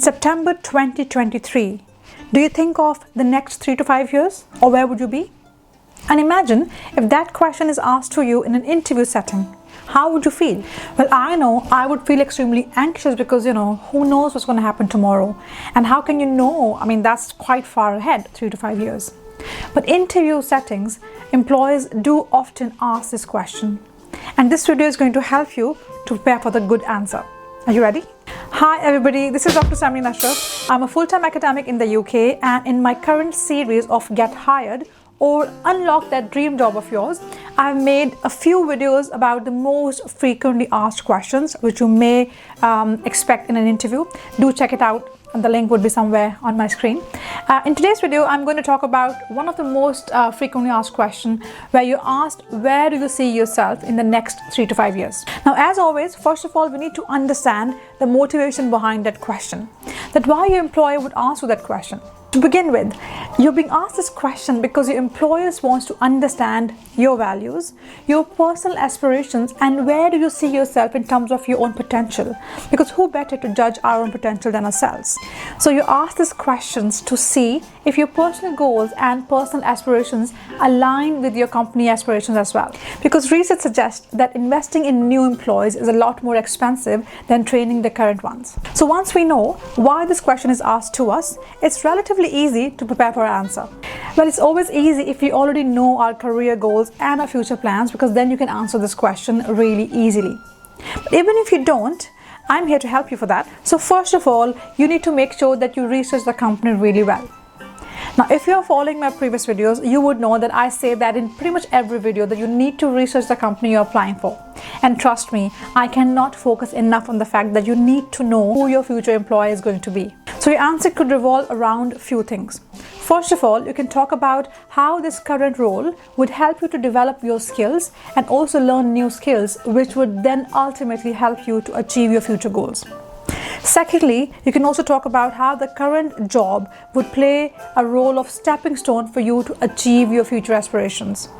September 2023, do you think of the next 3 to 5 years, or where would you be? And imagine if that question is asked to you in an interview setting. How would you feel? Well, I know I would feel extremely anxious because, who knows what's going to happen tomorrow? And how can you know? I mean, that's quite far ahead, 3 to 5 years. But interview settings, employers do often ask this question. And this video is going to help you to prepare for the good answer. Are you ready? Hi everybody, this is Dr. Samreen. I'm a full-time academic in the UK, and in my current series of Get Hired or Unlock That Dream Job of Yours, I've made a few videos about the most frequently asked questions which you may expect in an interview. Do check it out. The link would be somewhere on my screen. In today's video, I'm going to talk about one of the most frequently asked questions, where you're asked, where do you see yourself in the next 3 to 5 years? Now, as always, first of all, we need to understand the motivation behind that question, that why your employer would ask you that question. To begin with, you're being asked this question because your employers wants to understand your values, your personal aspirations, and where do you see yourself in terms of your own potential, because who better to judge our own potential than ourselves? So you ask these questions to see if your personal goals and personal aspirations align with your company aspirations as well, because research suggests that investing in new employees is a lot more expensive than training the current ones. So once we know why this question is asked to us, it's relatively easy to prepare for our answer. Well, it's always easy if we already know our career goals and our future plans, because then you can answer this question really easily. But even if you don't, I'm here to help you for that. So first of all, you need to make sure that you research the company really well. Now, if you are following my previous videos, you would know that I say that in pretty much every video that you need to research the company you're applying for. And trust me, I cannot focus enough on the fact that you need to know who your future employer is going to be. So your answer could revolve around a few things. First of all, you can talk about how this current role would help you to develop your skills and also learn new skills, which would then ultimately help you to achieve your future goals. Secondly, you can also talk about how the current job would play a role of stepping stone for you to achieve your future aspirations.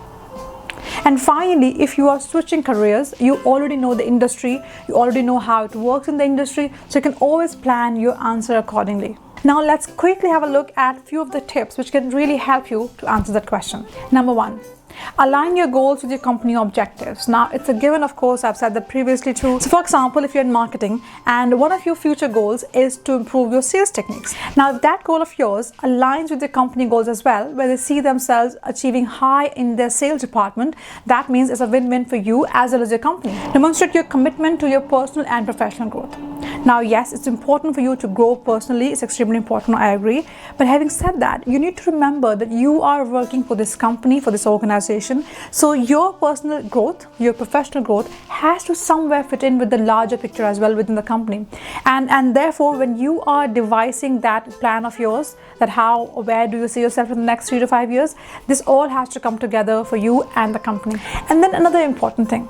And finally, if you are switching careers, you already know the industry, you already know how it works in the industry, so you can always plan your answer accordingly. Now let's quickly have a look at a few of the tips which can really help you to answer that question. Number one, align your goals with your company objectives. Now, it's a given, of course, I've said that previously too. So for example, if you're in marketing and one of your future goals is to improve your sales techniques. Now, if that goal of yours aligns with your company goals as well, where they see themselves achieving high in their sales department, that means it's a win-win for you as well as your company. Demonstrate your commitment to your personal and professional growth. Now, yes, it's important for you to grow personally. It's extremely important, I agree. But having said that, you need to remember that you are working for this company, for this organization. So your personal growth, your professional growth has to somewhere fit in with the larger picture as well within the company. And therefore, when you are devising that plan of yours, that how or where do you see yourself in the next 3 to 5 years, this all has to come together for you and the company. And then another important thing.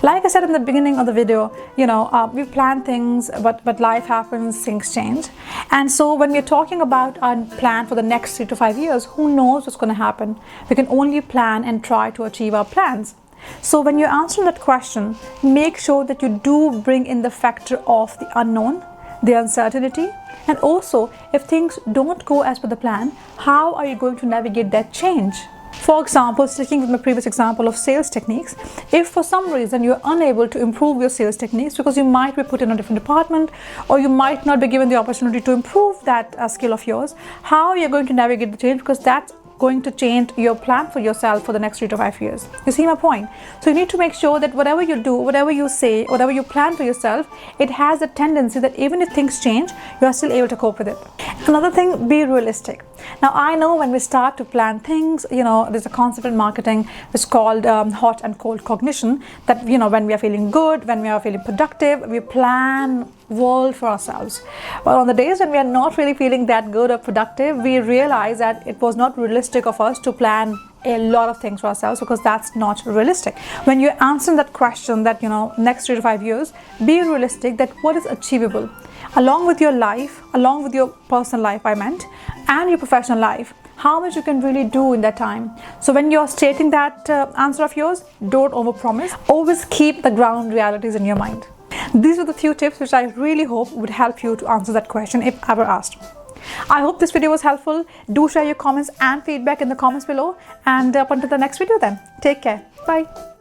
Like I said in the beginning of the video, we plan things, but life happens, things change. And so when we're talking about our plan for the next 3 to 5 years, who knows what's going to happen? We can only plan and try to achieve our plans. So when you're answering that question, make sure that you do bring in the factor of the unknown, the uncertainty, and also if things don't go as per the plan, how are you going to navigate that change? For example, sticking with my previous example of sales techniques, if for some reason you're unable to improve your sales techniques because you might be put in a different department, or you might not be given the opportunity to improve that skill of yours, how are you going to navigate the change? Because that's going to change your plan for yourself for the next 3 to 5 years. You see my point? So you need to make sure that whatever you do, whatever you say, whatever you plan for yourself, it has a tendency that even if things change, you are still able to cope with it. Another thing, be realistic. Now, I know when we start to plan things, there's a concept in marketing which is called hot and cold cognition, that, when we are feeling good, when we are feeling productive, we plan world for ourselves. But on the days when we are not really feeling that good or productive, we realize that it was not realistic of us to plan a lot of things for ourselves, because that's not realistic. When you're answering that question that, next 3 to 5 years, be realistic that what is achievable along with your life, along with your personal life, and your professional life, how much you can really do in that time. So when you're stating that answer of yours, don't overpromise. Always keep the ground realities in your mind. These are the few tips which I really hope would help you to answer that question if ever asked. I hope this video was helpful. Do share your comments and feedback in the comments below, and up until the next video then, take care. Bye.